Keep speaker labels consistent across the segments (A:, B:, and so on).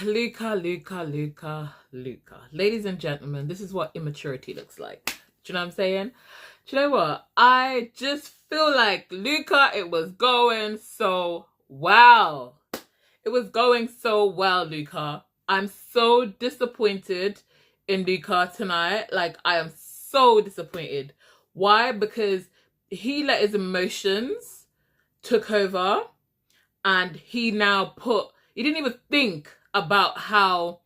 A: Luca. Ladies and gentlemen, this is what immaturity looks like. Do you know what I'm saying? Do you know what? I just feel like Luca, it was going so well. It was going so well, Luca. I'm so disappointed in Luca tonight. Like, I am so disappointed. Why? Because he let his emotions took over, and he didn't even think about how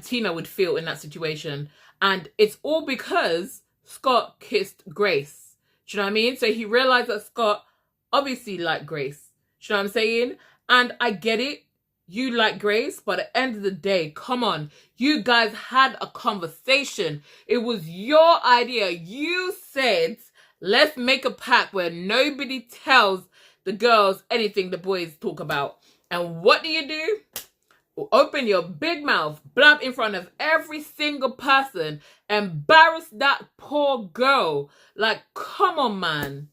A: Tina would feel in that situation. And it's all because Scott kissed Grace. Do you know what I mean? So he realized that Scott obviously liked Grace. Do you know what I'm saying? And I get it. You like Grace, but at the end of the day, come on. You guys had a conversation. It was your idea. You said, let's make a pact where nobody tells the girls anything the boys talk about. And what do? Open your big mouth, blab in front of every single person, embarrass that poor girl. Like, come on, man.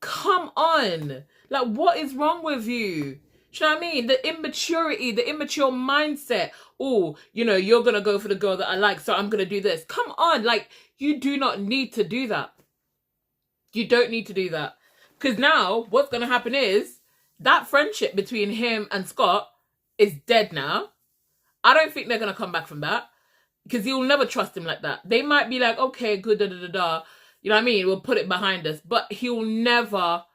A: Come on. Like, what is wrong with you? Do you know what I mean? The immaturity, the immature mindset. Oh, you're going to go for the girl that I like, so I'm going to do this. Come on. Like, you do not need to do that. You don't need to do that. Because now, what's going to happen is, that friendship between him and Scott is dead now. I don't think they're going to come back from that. Because you'll never trust him like that. They might be like, okay, good, da-da-da-da. You know what I mean? We'll put it behind us. But he'll never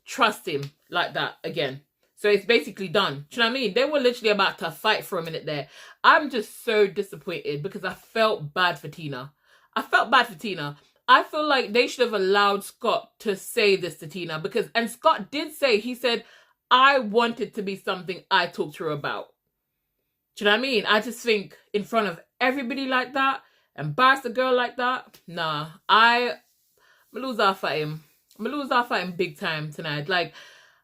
A: trust him like that again. So it's basically done. Do you know what I mean? They were literally about to fight for a minute there. I'm just so disappointed because I felt bad for Tina. I feel like they should have allowed Scott to say this to Tina and Scott did say, he said, I want it to be something I talked to her about. Do you know what I mean? I just think in front of everybody like that, embarrass a girl like that, nah. I'm gonna lose half at him. I'm gonna lose half at him big time tonight. Like,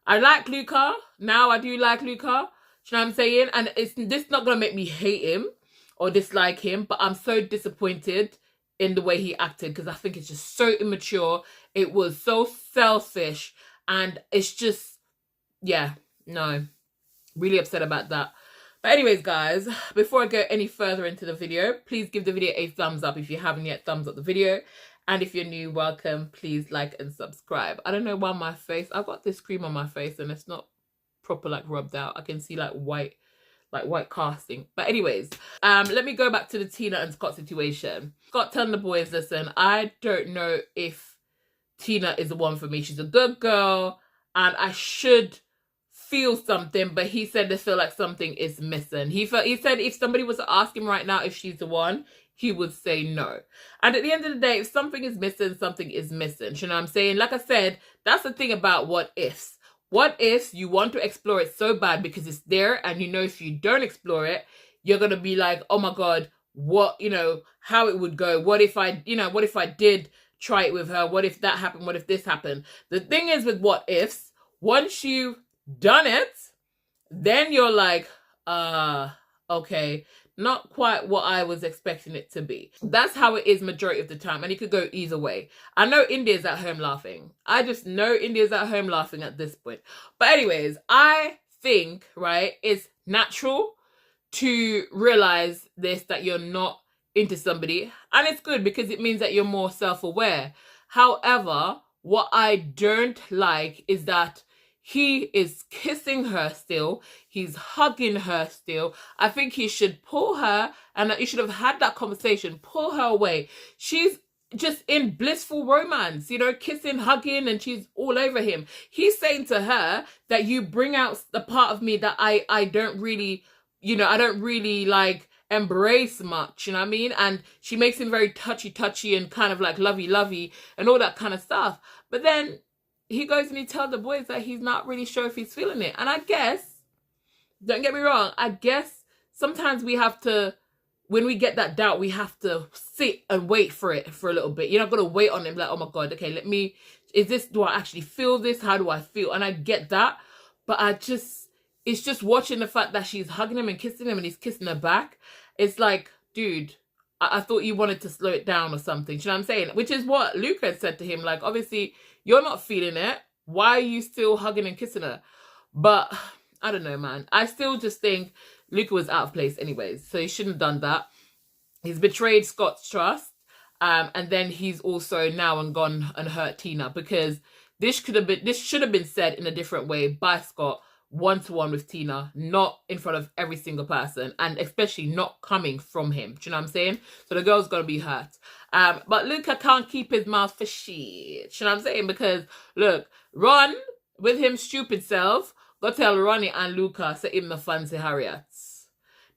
A: I like Luca. Now I do like Luca. Do you know what I'm saying? And this not gonna make me hate him or dislike him, but I'm so disappointed in the way he acted because I think it's just so immature. It was so selfish, and it's just, yeah, no, really upset about that. But anyways, guys, before I go any further into the video, please give the video a thumbs up if you haven't yet. Thumbs up the video. And if you're new, welcome. Please like and subscribe. I don't know why I've got this cream on my face and it's not proper like rubbed out. I can see like white casting. But anyways, let me go back to the Tina and Scott situation. Scott telling the boys, listen, I don't know if Tina is the one for me. She's a good girl and I should feel something, but he said they feel like something is missing. He said if somebody was to ask him right now if she's the one, he would say no. And at the end of the day, if something is missing, something is missing. You know what I'm saying? Like I said, that's the thing about what ifs. What ifs, you want to explore it so bad because it's there, and if you don't explore it, you're going to be like, oh my God, what, how it would go. What if I did try it with her? What if that happened? What if this happened? The thing is with what ifs, once you've done it, then you're like, okay, not quite what I was expecting it to be. That's how it is majority of the time, and it could go either way. I know India's at home laughing. I just know India's at home laughing at this point. But anyways, I think, right, it's natural to realize this, that you're not into somebody, and it's good because it means that you're more self-aware. However, what I don't like is that he is kissing her still. He's hugging her still. I think he should pull her, and you should have had that conversation. Pull her away. She's just in blissful romance, kissing, hugging, and she's all over him. He's saying to her that you bring out the part of me that I don't really, I don't really like embrace much, you know what I mean? And she makes him very touchy and kind of like lovey and all that kind of stuff. But then he goes and he tells the boys that he's not really sure if he's feeling it. And I guess, don't get me wrong, I guess sometimes we have to, when we get that doubt, we have to sit and wait for it for a little bit. You're not going to wait on him like, oh my God, okay, do I actually feel this? How do I feel? And I get that, but it's just watching the fact that she's hugging him and kissing him and he's kissing her back. It's like, dude, I thought you wanted to slow it down or something. Do you know what I'm saying? Which is what Luca had said to him. Like, obviously, you're not feeling it. Why are you still hugging and kissing her? But I don't know, man. I still just think Luca was out of place anyways, so he shouldn't have done that. He's betrayed Scott's trust, and then he's also now and gone and hurt Tina, because this should have been said in a different way by Scott, one-to-one with Tina, not in front of every single person, and especially not coming from him. Do you know what I'm saying? So the girl's gonna be hurt. But Luca can't keep his mouth for shit. Do you know what I'm saying? Because look, Ron, with him stupid self, go tell Ronnie and Luca say him no fancy Harriet.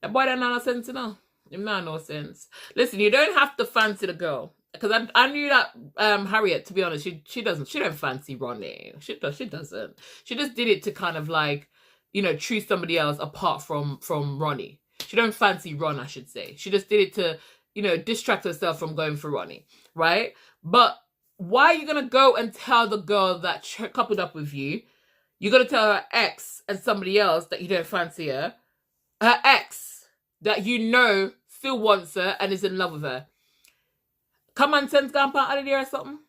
A: That boy don't know no sense, you know. Him not no sense. Listen, you don't have to fancy the girl. Because I knew that Harriet, to be honest, she don't fancy Ronnie. She doesn't. She just did it to kind of like, you know, choose somebody else apart from Ronnie. She don't fancy Ron, I should say. She just did it to, you know, distract herself from going for Ronnie, right? But why are you going to go and tell the girl that coupled up with you? You're going to tell her ex and somebody else that you don't fancy her. Her ex that you know still wants her and is in love with her. Common sense gone out of there or something?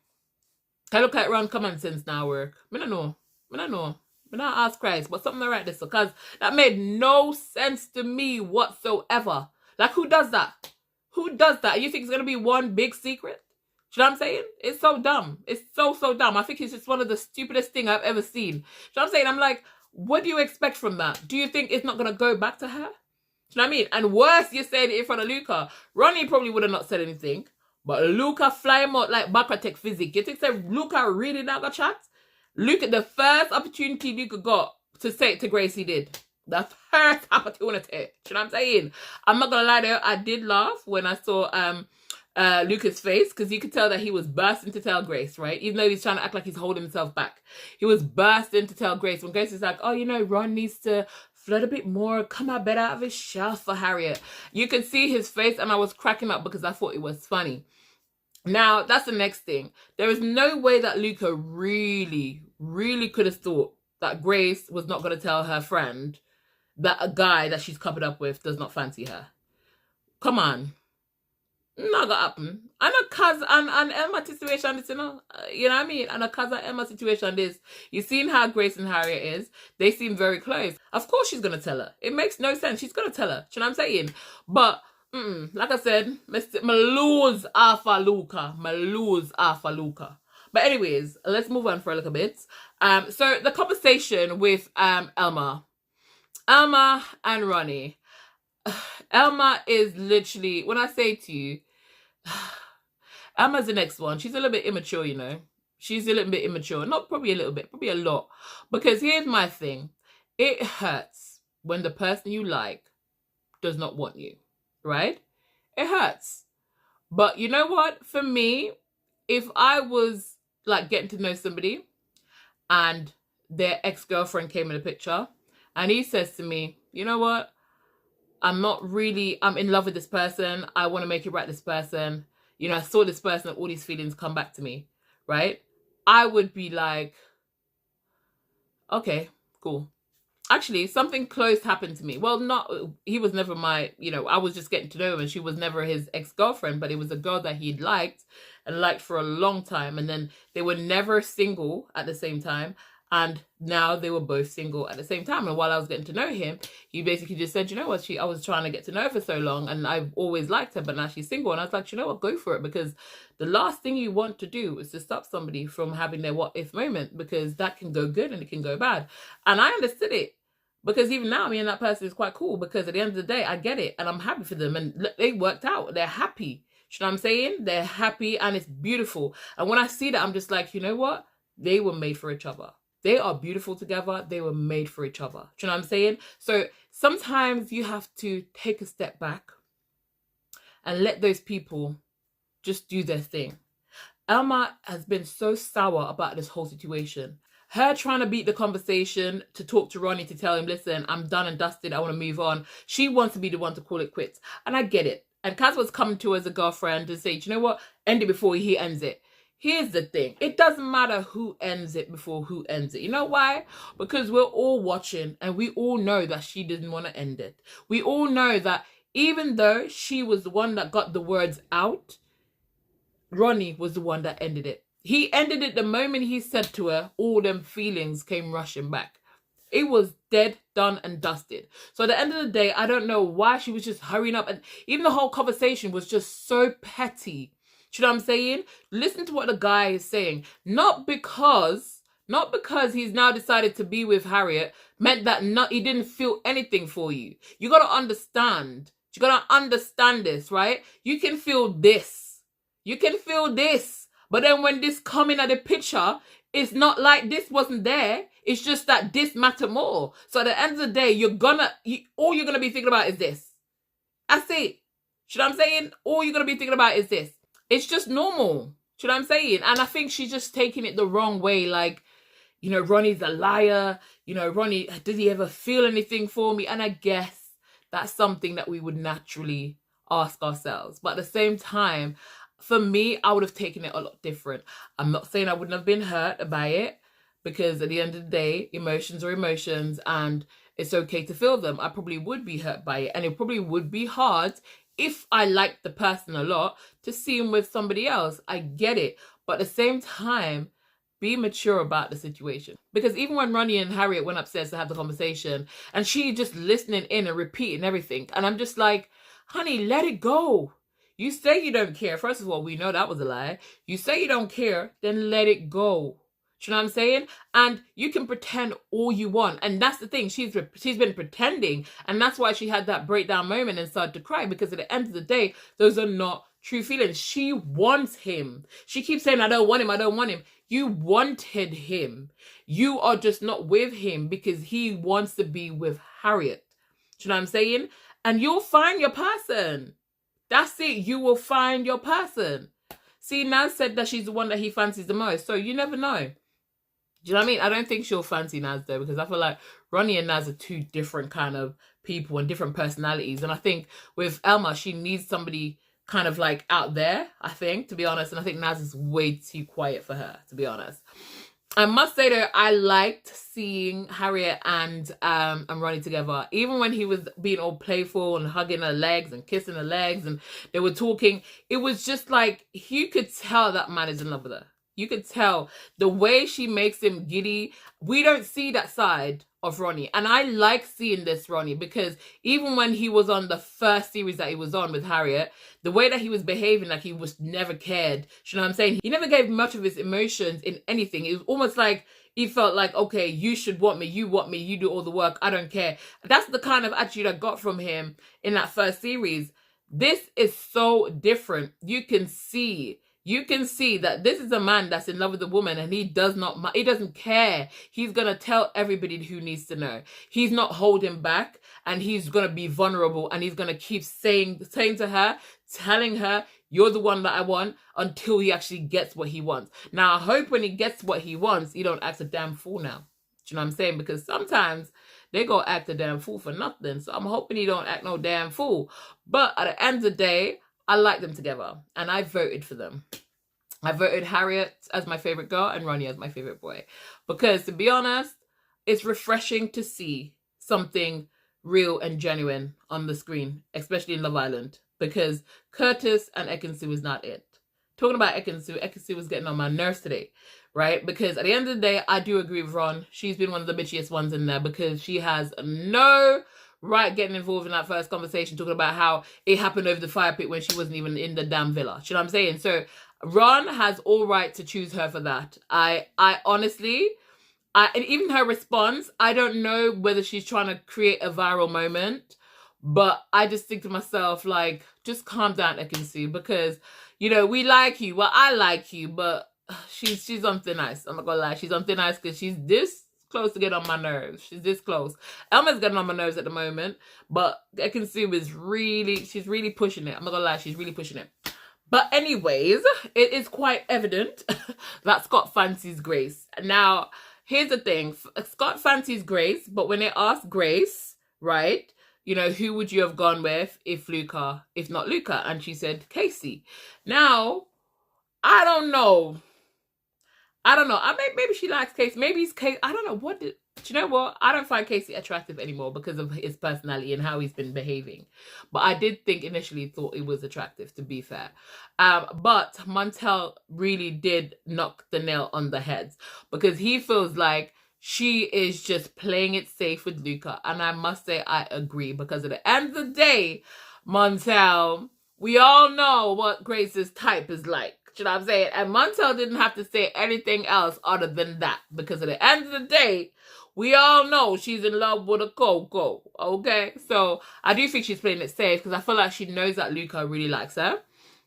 A: I look at Ron common sense now work. I don't know. I don't ask Christ, but something like this, because that made no sense to me whatsoever. Like, who does that? Who does that? You think it's going to be one big secret? Do you know what I'm saying? It's so dumb. It's so dumb. I think it's just one of the stupidest things I've ever seen. Do you know what I'm saying? I'm like, what do you expect from that? Do you think it's not going to go back to her? Do you know what I mean? And worse, you're saying it in front of Luca. Ronnie probably would have not said anything. But Luca fly him out like Bacratech physics. You think that Luca really not got chat? Luca, the first opportunity Luca got to say it to Grace, he did. The first opportunity. Do you know what I'm saying? I'm not gonna lie though, I did laugh when I saw Luca's face, because you could tell that he was bursting to tell Grace, right? Even though he's trying to act like he's holding himself back. He was bursting to tell Grace when Grace is like, oh, you know, Ron needs to flood a bit more, come a bit out of his shell for Harriet. You could see his face, and I was cracking up because I thought it was funny. Now, that's the next thing. There is no way that Luca really could have thought that Grace was not going to tell her friend that a guy that she's coupled up with does not fancy her. Come on. Not gonna happen. And a cuz and Elma situation this, you know what I mean? And a cuz and Elma situation this. You've seen how Grace and Harriet is. They seem very close. Of course she's gonna tell her. It makes no sense. She's gonna tell her. Do you know what I'm saying? But like I said, my lose Alpha Luca. But anyways, let's move on for a little bit. So the conversation with Elma and Ronnie. Elma is literally, when I say to you, Elma's the next one. She's a little bit immature, you know. She's a little bit immature. Not probably a little bit, probably a lot. Because here's my thing. It hurts when the person you like does not want you. Right? It hurts. But you know what? For me, if I was like getting to know somebody and their ex-girlfriend came in the picture and he says to me, you know what? I'm in love with this person. I want to make it right with this person. You know, I saw this person and all these feelings come back to me. Right? I would be like, okay, cool. Actually, something close happened to me. Well, he was never my, you know, I was just getting to know him and she was never his ex-girlfriend, but it was a girl that he'd liked and liked for a long time. And then they were never single at the same time. And now they were both single at the same time. And while I was getting to know him, he basically just said, you know what, I was trying to get to know her for so long and I've always liked her, but now she's single. And I was like, you know what, go for it. Because the last thing you want to do is to stop somebody from having their what if moment, because that can go good and it can go bad. And I understood it. Because even now, me and that person is quite cool, because at the end of the day, I get it and I'm happy for them. And they worked out. They're happy. You know what I'm saying? They're happy and it's beautiful. And when I see that, I'm just like, you know what? They were made for each other. They are beautiful together. They were made for each other. Do you know what I'm saying? So sometimes you have to take a step back and let those people just do their thing. Elma has been so sour about this whole situation. Her trying to beat the conversation to talk to Ronnie to tell him, listen, I'm done and dusted. I want to move on. She wants to be the one to call it quits. And I get it. And Kaz was coming to her as a girlfriend to say, you know what? End it before he ends it. Here's the thing. It doesn't matter who ends it before who ends it. You know why? Because we're all watching and we all know that she didn't want to end it. We all know that even though she was the one that got the words out, Ronnie was the one that ended it. He ended it the moment he said to her, all them feelings came rushing back. It was dead done and dusted. So at the end of the day, I don't know why she was just hurrying up. And even the whole conversation was just so petty. Do you know what I'm saying? Listen to what the guy is saying. Not because he's now decided to be with Harriet meant that he didn't feel anything for you. You got to understand. You got to understand this, right? You can feel this. You can feel this. But then when this come in at the picture, it's not like this wasn't there. It's just that this mattered more. So at the end of the day, all you're going to be thinking about is this. That's it. You know what I'm saying? All you're going to be thinking about is this. It's just normal. You know what I'm saying? And I think she's just taking it the wrong way. Like, you know, Ronnie's a liar. You know, Ronnie, does he ever feel anything for me? And I guess that's something that we would naturally ask ourselves. But at the same time, for me, I would have taken it a lot different. I'm not saying I wouldn't have been hurt by it, because at the end of the day, emotions are emotions and it's okay to feel them. I probably would be hurt by it, and it probably would be hard if I liked the person a lot to see him with somebody else. I get it. But at the same time, be mature about the situation. Because even when Ronnie and Harriet went upstairs to have the conversation, and she just listening in and repeating everything, and I'm just like, honey, let it go. You say you don't care. First of all, we know that was a lie. You say you don't care, then let it go. Do you know what I'm saying? And you can pretend all you want. And that's the thing. She's been pretending. And that's why she had that breakdown moment and started to cry. Because at the end of the day, those are not true feelings. She wants him. She keeps saying, I don't want him. I don't want him. You wanted him. You are just not with him because he wants to be with Harriet. Do you know what I'm saying? And you'll find your person. That's it. You will find your person. See, Naz said that she's the one that he fancies the most. So you never know. Do you know what I mean? I don't think she'll fancy Naz though, because I feel like Ronnie and Naz are two different kind of people and different personalities. And I think with Elma, she needs somebody kind of like out there, I think, to be honest. And I think Naz is way too quiet for her, to be honest. I must say though, I liked seeing Harriet and Ronnie together. Even when he was being all playful and hugging her legs and kissing her legs and they were talking, it was just like, you could tell that man is in love with her. You could tell the way she makes him giddy. We don't see that side of Ronnie. And I like seeing this Ronnie, because even when he was on the first series that he was on with Harriet, the way that he was behaving, like he was never cared. You know what I'm saying? He never gave much of his emotions in anything. It was almost like he felt like, okay, you should want me, you do all the work, I don't care. That's the kind of attitude I got from him in that first series. This is so different. You can see that this is a man that's in love with a woman, and he doesn't care. He's going to tell everybody who needs to know. He's not holding back, and he's going to be vulnerable, and he's going to keep saying to her, telling her, you're the one that I want, until he actually gets what he wants. Now, I hope when he gets what he wants, he don't act a damn fool now. Do you know what I'm saying? Because sometimes they go act a damn fool for nothing. So I'm hoping he don't act no damn fool. But at the end of the day, I like them together, and I voted for them. I voted Harriet as my favorite girl and Ronnie as my favorite boy, because to be honest, it's refreshing to see something real and genuine on the screen, especially in Love Island, because Curtis and Ekin-Su is not it. Talking about Ekin-Su was getting on my nerves today, right? Because at the end of the day, I do agree with Ron. She's been one of the bitchiest ones in there, because she has no right getting involved in that first conversation, talking about how it happened over the fire pit when she wasn't even in the damn villa. You know what I'm saying? So Ron has all right to choose her for that. I honestly, and even her response, I don't know whether she's trying to create a viral moment, but I just think to myself, like, just calm down, Ekin-Su, because, you know, we like you. Well, I like you, but she's on thin ice. I'm not gonna lie. She's on thin ice because she's this close to get on my nerves. She's this close. Elma's getting on my nerves at the moment, but Ekin-Su she's really pushing it. I'm not gonna lie, she's really pushing it. But anyways, it is quite evident that Scott fancies Grace. Now, here's the thing. Scott fancies Grace, but when they asked Grace, right, you know, who would you have gone with if not Luca? And she said Casey. Now, I don't know. Maybe she likes Casey. Maybe he's Casey. I don't know. Do you know what? I don't find Casey attractive anymore because of his personality and how he's been behaving. But I did thought it was attractive, to be fair. But Montel really did knock the nail on the head, because he feels like she is just playing it safe with Luca. And I must say, I agree, because at the end of the day, Montel, we all know what Grace's type is like. You know what I'm saying? And Montel didn't have to say anything else other than that, because at the end of the day, we all know she's in love with a Coco, okay? So I do think she's playing it safe, because I feel like she knows that Luca really likes her.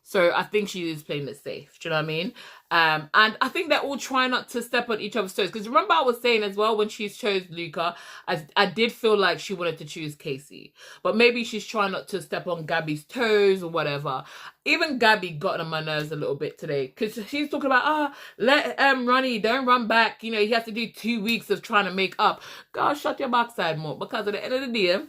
A: So I think she is playing it safe. Do you know what I mean? And I think they're all trying not to step on each other's toes. Because remember I was saying as well, when she chose Luca, I did feel like she wanted to choose Casey. But maybe she's trying not to step on Gabby's toes or whatever. Even Gabby got on my nerves a little bit today. Because she's talking about, let Ronnie, don't run back. You know, he has to do 2 weeks of trying to make up. God, shut your backside more. Because at the end of the day,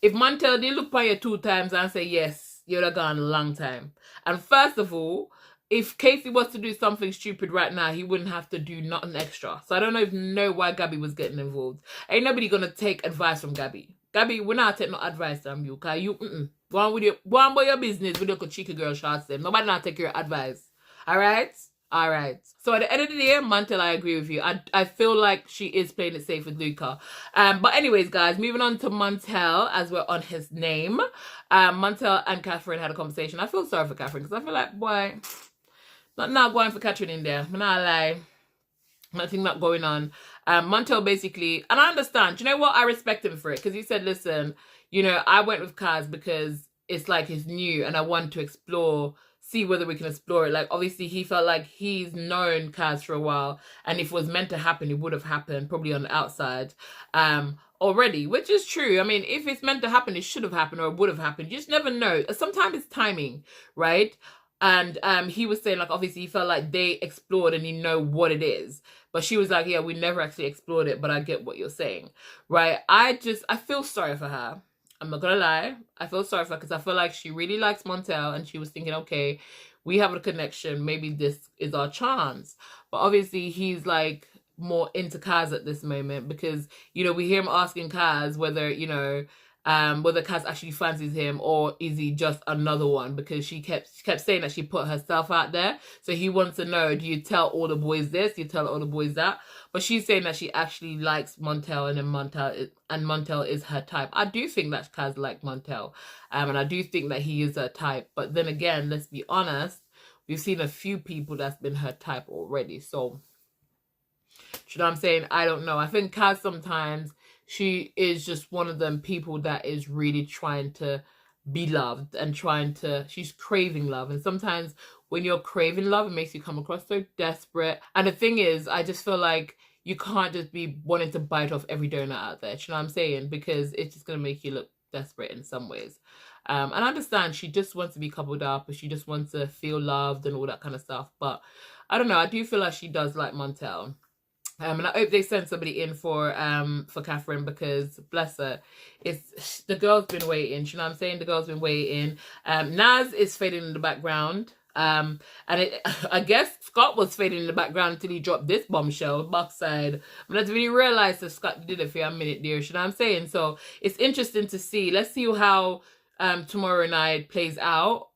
A: if Montel did look by you 2 times and say yes, you'd have gone a long time. And first of all, if Casey was to do something stupid right now, he wouldn't have to do nothing extra. So I don't even know why Gabby was getting involved. Ain't nobody gonna take advice from Gabby. Gabby, we're not taking no advice from you, cause you go on with your business with your cheeky girl shots them. Nobody not take your advice. Alright? Alright. So at the end of the day, Montel, I agree with you. I feel like she is playing it safe with Luca. But anyways, guys, moving on to Montel, as we're on his name. Montel and Catherine had a conversation. I feel sorry for Catherine, because I feel like, boy, not going for Catherine in there. I'm not lie. Nothing not going on. Montel basically, and I understand. You know what? I respect him for it, because he said, listen, you know, I went with Kaz because it's like it's new and I want to explore, see whether we can explore it. Like, obviously, he felt like he's known Kaz for a while, and if it was meant to happen, it would have happened, probably on the outside already, which is true. I mean, if it's meant to happen, it should have happened, or it would have happened. You just never know. Sometimes it's timing, right? And he was saying, like, obviously, he felt like they explored and you know what it is. But she was like, yeah, we never actually explored it, but I get what you're saying, right? I feel sorry for her. I'm not gonna lie. I feel sorry for her, because I feel like she really likes Montel, and she was thinking, okay, we have a connection. Maybe this is our chance. But obviously, he's like more into Kaz at this moment, because, you know, we hear him asking Kaz whether, you know, whether Kaz actually fancies him, or is he just another one, because she kept saying that she put herself out there. So he wants to know, do you tell all the boys this, do you tell all the boys that? But she's saying that she actually likes Montel, and then Montel is her type. I do think that Kaz likes Montel, and I do think that he is her type. But then again, let's be honest, we've seen a few people that's been her type already. So, you know what I'm saying? I don't know. I think Kaz sometimes, she is just one of them people that is really trying to be loved and she's craving love. And sometimes when you're craving love, it makes you come across so desperate. And the thing is, I just feel like you can't just be wanting to bite off every donut out there. You know what I'm saying? Because it's just going to make you look desperate in some ways. And I understand she just wants to be coupled up, or she just wants to feel loved and all that kind of stuff. But I don't know. I do feel like she does like Montel. And I hope they send somebody in for Catherine, because bless her, the girl's been waiting. You know what I'm saying? The girl's been waiting. Naz is fading in the background. And I guess Scott was fading in the background until he dropped this bombshell backside. But I didn't really realize that Scott did it for a minute there. You know what I'm saying? So it's interesting to see. Let's see how tomorrow night plays out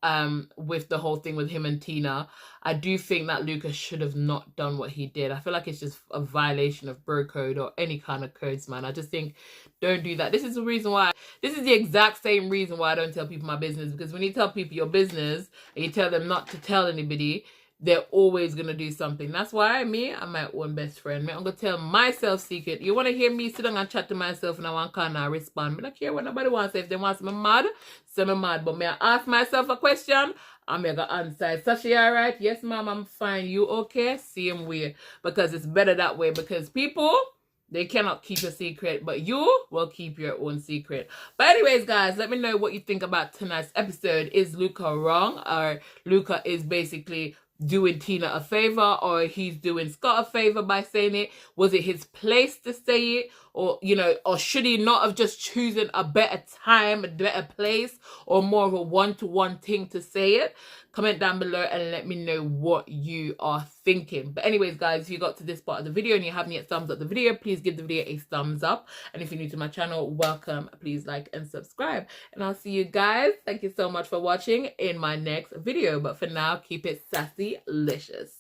A: with the whole thing with him and Tina. I do think that Luca should have not done what he did. I feel like it's just a violation of bro code or any kind of codes, man. I just think, don't do that. This is the reason why. This is the exact same reason why I don't tell people my business. Because when you tell people your business and you tell them not to tell anybody, they're always going to do something. That's why I'm my own best friend. I'm going to tell myself secret. You want to hear me sit down and chat to myself and I want to respond. I don't care what nobody wants. If they want me mad, say me mad. But may I ask myself a question? I'm going to answer. Sashi, all right? Yes, ma'am, I'm fine. You okay? Same way. Because it's better that way. Because people, they cannot keep a secret, but you will keep your own secret. But anyways, guys, let me know what you think about tonight's episode. Is Luca wrong? Or Luca is basically doing Tina a favor, or he's doing Scott a favor by saying it? Was it his place to say it? Or, you know, or should he not have just chosen a better time, a better place, or more of a one-to-one thing to say it? Comment down below and let me know what you are thinking. But anyways, guys, if you got to this part of the video and you haven't yet thumbs up the video, please give the video a thumbs up. And if you're new to my channel, welcome. Please like and subscribe. And I'll see you guys. Thank you so much for watching in my next video. But for now, keep it sassy-licious.